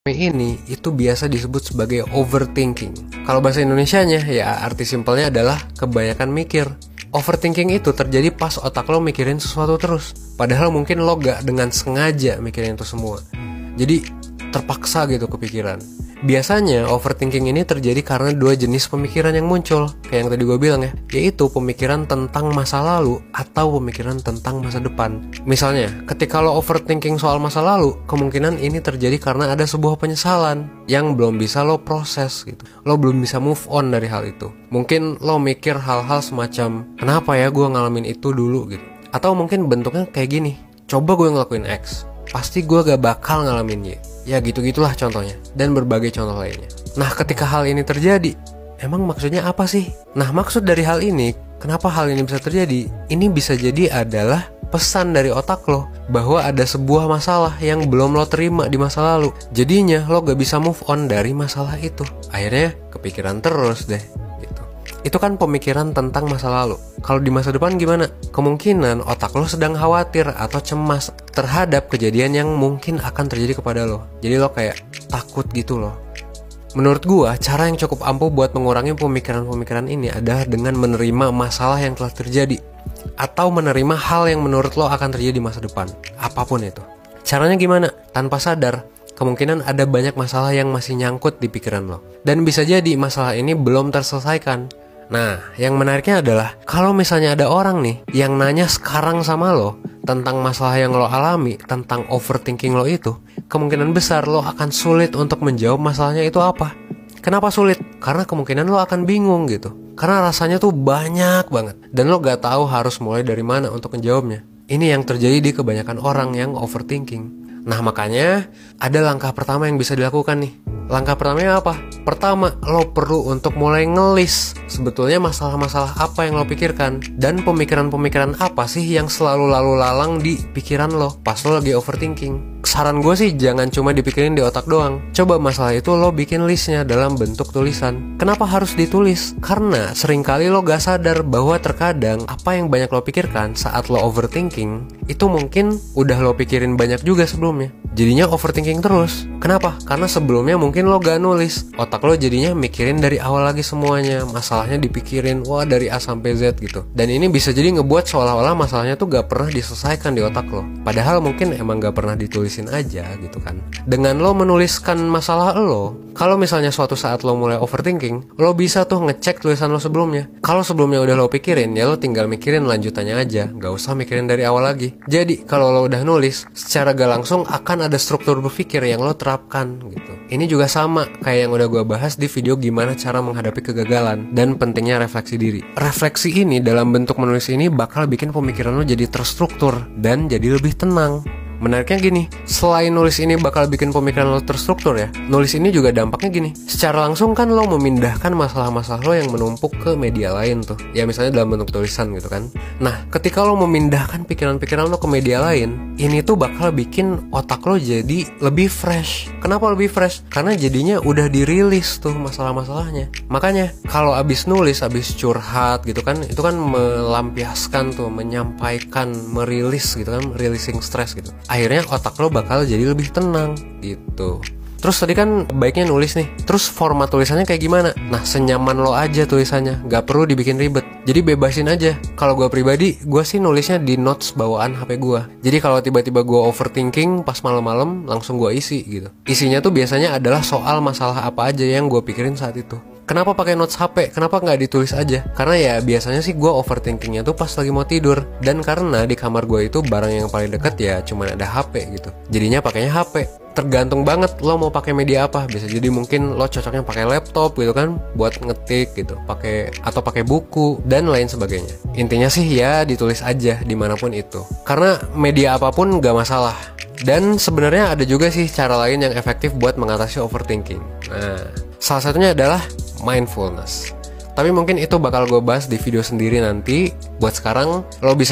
Ini itu biasa disebut sebagai overthinking. Kalau bahasa Indonesianya ya arti simpelnya adalah kebanyakan mikir. Overthinking itu terjadi pas otak lo mikirin sesuatu terus, padahal mungkin lo gak dengan sengaja mikirin itu semua. Jadi terpaksa gitu kepikiran. Biasanya overthinking ini terjadi karena dua jenis pemikiran yang muncul, kayak yang tadi gue bilang ya, yaitu pemikiran tentang masa lalu atau pemikiran tentang masa depan. Misalnya, ketika lo overthinking soal masa lalu, kemungkinan ini terjadi karena ada sebuah penyesalan yang belum bisa lo proses gitu. Lo belum bisa move on dari hal itu. Mungkin lo mikir hal-hal semacam, kenapa ya gue ngalamin itu dulu gitu. Atau mungkin bentuknya kayak gini, coba gue ngelakuin X, pasti gue gak bakal ngalamin Y. Ya gitu-gitulah contohnya, dan berbagai contoh lainnya. Nah ketika hal ini terjadi, emang maksudnya apa sih? Nah maksud dari hal ini, kenapa hal ini bisa terjadi? Ini bisa jadi adalah pesan dari otak lo bahwa ada sebuah masalah yang belum lo terima di masa lalu. Jadinya lo gak bisa move on dari masalah itu. Akhirnya kepikiran terus deh gitu. Itu kan pemikiran tentang masa lalu. Kalau di masa depan gimana? Kemungkinan otak lo sedang khawatir atau cemas terhadap kejadian yang mungkin akan terjadi kepada lo. Jadi lo kayak takut gitu loh. Menurut gua, cara yang cukup ampuh buat mengurangi pemikiran-pemikiran ini adalah dengan menerima masalah yang telah terjadi, atau menerima hal yang menurut lo akan terjadi di masa depan, apapun itu. Caranya gimana? Tanpa sadar, kemungkinan ada banyak masalah yang masih nyangkut di pikiran lo, dan bisa jadi masalah ini belum terselesaikan. Nah, yang menariknya adalah kalau misalnya ada orang nih yang nanya sekarang sama lo tentang masalah yang lo alami, tentang overthinking lo itu, kemungkinan besar lo akan sulit untuk menjawab masalahnya itu apa. Kenapa sulit? Karena kemungkinan lo akan bingung gitu. Karena rasanya tuh banyak banget dan lo gak tahu harus mulai dari mana untuk menjawabnya. Ini yang terjadi di kebanyakan orang yang overthinking. Nah makanya ada langkah pertama yang bisa dilakukan nih. Langkah pertamanya apa? Pertama, lo perlu untuk mulai ngelis sebetulnya masalah-masalah apa yang lo pikirkan, dan pemikiran-pemikiran apa sih yang selalu lalu lalang di pikiran lo pas lo lagi overthinking. Saran gue sih jangan cuma dipikirin di otak doang. Coba masalah itu lo bikin listnya dalam bentuk tulisan. Kenapa harus ditulis? Karena seringkali lo gak sadar bahwa terkadang apa yang banyak lo pikirkan saat lo overthinking itu mungkin udah lo pikirin banyak juga sebelumnya. Jadinya overthinking terus. Kenapa? Karena sebelumnya mungkin lo gak nulis. Otak lo jadinya mikirin dari awal lagi semuanya. Masalahnya dipikirin, wah dari A sampai Z gitu. Dan ini bisa jadi ngebuat seolah-olah masalahnya tuh gak pernah diselesaikan di otak lo. Padahal mungkin emang gak pernah ditulisin aja gitu kan. Dengan lo menuliskan masalah lo, kalau misalnya suatu saat lo mulai overthinking, lo bisa tuh ngecek tulisan lo sebelumnya. Kalau sebelumnya udah lo pikirin, ya lo tinggal mikirin lanjutannya aja. Gak usah mikirin dari awal lagi. Jadi kalau lo udah nulis, secara gak langsung akan ada struktur berpikir yang lo terapkan gitu. Ini juga sama kayak yang udah gue bahas di video gimana cara menghadapi kegagalan dan pentingnya refleksi diri. Refleksi ini dalam bentuk menulis ini bakal bikin pemikiran lo jadi terstruktur dan jadi lebih tenang. Menariknya gini, selain nulis ini bakal bikin pemikiran lo terstruktur ya, nulis ini juga dampaknya gini. Secara langsung kan lo memindahkan masalah-masalah lo yang menumpuk ke media lain tuh. Ya misalnya dalam bentuk tulisan gitu kan. Nah, ketika lo memindahkan pikiran-pikiran lo ke media lain, ini tuh bakal bikin otak lo jadi lebih fresh. Kenapa lebih fresh? Karena jadinya udah dirilis tuh masalah-masalahnya. Makanya kalau abis nulis, abis curhat gitu kan, itu kan melampiaskan tuh, menyampaikan, merilis gitu kan, releasing stress gitu. Akhirnya otak lo bakal jadi lebih tenang gitu. Terus tadi kan baiknya nulis nih. Terus format tulisannya kayak gimana? Nah senyaman lo aja tulisannya, gak perlu dibikin ribet. Jadi bebasin aja. Kalau gue pribadi, gue sih nulisnya di notes bawaan HP gue. Jadi kalau tiba-tiba gue overthinking pas malam-malam, langsung gue isi gitu. Isinya tuh biasanya adalah soal masalah apa aja yang gue pikirin saat itu. Kenapa pakai notes HP? Kenapa nggak ditulis aja? Karena ya biasanya sih gue overthinkingnya tuh pas lagi mau tidur. Dan karena di kamar gue itu barang yang paling deket ya cuma ada HP gitu. Jadinya pakainya HP. Tergantung banget lo mau pakai media apa. Bisa jadi mungkin lo cocoknya pakai laptop gitu kan, buat ngetik gitu, atau pakai buku dan lain sebagainya. Intinya sih ya ditulis aja dimanapun itu. Karena media apapun nggak masalah. Dan sebenarnya ada juga sih cara lain yang efektif buat mengatasi overthinking. Nah, salah satunya adalah mindfulness. Tapi mungkin itu bakal gue bahas di video sendiri nanti. Buat sekarang lo bisa